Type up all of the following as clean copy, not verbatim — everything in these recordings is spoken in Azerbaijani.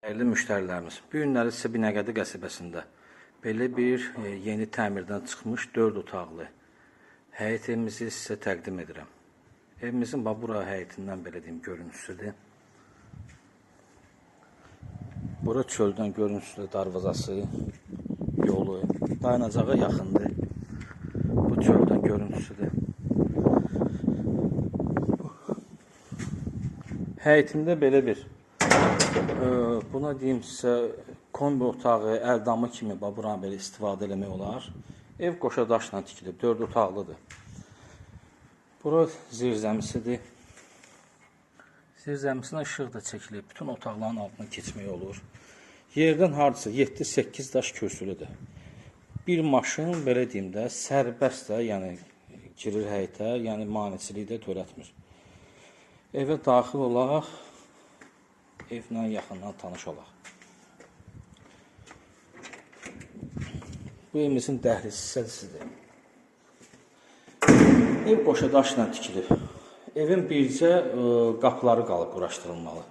Dəyərli müştərilərimiz, bu günləri sizə Binəqədi qəsəbəsində belə bir yeni təmirdən çıxmış 4 otaqlı həyət evimizi sizə təqdim edirəm. Evimizin bura həyətindən belə deyim görüntüsüdür. Bura çöldən görüntüsüdür, darvazası, yolu, dayanacağa yaxındır. Bu çöldən görüntüsüdür. Həyətində belə bir buna deyim sizə kombi otağı, əldamı kimi buranı belə istifadə eləmək olar. Ev qoşa daşla tikilib, 4 otaqlıdır. Bura zirzəmisidir. Zirzəmisinə işıq da çəkilib, bütün otaqların altına keçmək olur. Yerdən hardasa 7-8 daş kürsülüdür. Bir maşın belə deyim də sərbəst də, yəni girir həyətə, yəni maneçilik də törətmir. Evə daxil olaraq evlə yaxından tanış olaq. Bu evimizin dəhliz hissəsidir. Ev qoşa daşla tikilib. Evin bircə qapıları qalıb quraşdırılmalı.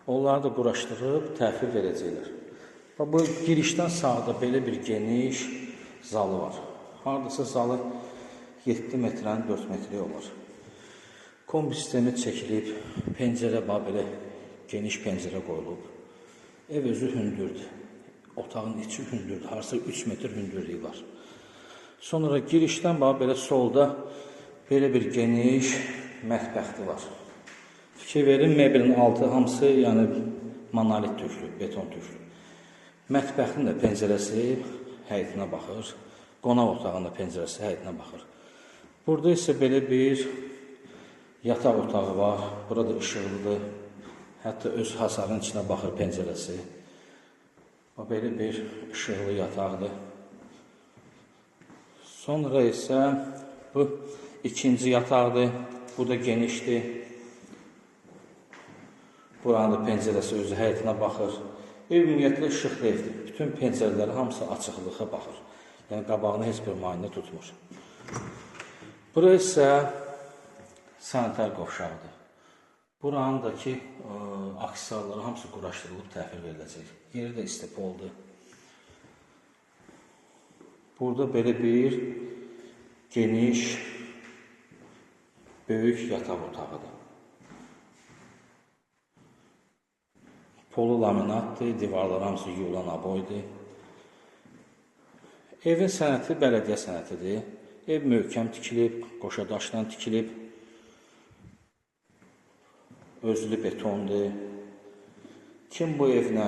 Onları da quraşdırıb təhvil verəcəklər. Bu girişdən sağda belə bir geniş zalı var. Hardasa zalı 7 metrənin 4 metrəyə olur. Kombi sistemi çəkilib, pəncərə belə geniş pəncərə qoyulub. Ev özü hündürdür. Otağın içi hündürdür. Harasa 3 metr hündürlüyü var. Sonra girişdən belə solda belə bir geniş mətbəxti var. Fikir verin, mebelin altı hamısı yəni monolit tökülü, beton tökülü. Mətbəxtin də pəncərəsi həyətinə baxır. Qonaq otağının da pəncərəsi həyətinə baxır. Burada isə belə bir yataq otağı var. Burada işıqlıdır. Hətta öz hasarın içinə baxır pəncərəsi. Belə bir işıqlı yataqdır. Sonra isə bu ikinci yataqdır. Bu da genişdir. Buranın da pəncərəsi özü həyətinə baxır. Ev ümumiyyətlə işıqlı evdir. Bütün pəncərələri hamısı açıqlığa baxır. Yəni qabağını heç bir müayinə tutmur. Bura isə sanitar qovşağıdır. Buranındakı aksessuarları hamısı quraşdırılıb təhvil veriləcək. Yeri də istepoldur. Burada belə bir geniş, böyük yataq otağıdır. Polu laminatdır, divarlar hamısı yulan aboydur. Evin sənəti bələdiyyə sənətidir. Ev möhkəm tikilib, qoşa daşla tikilib. Özlü betondur. Kim bu evlə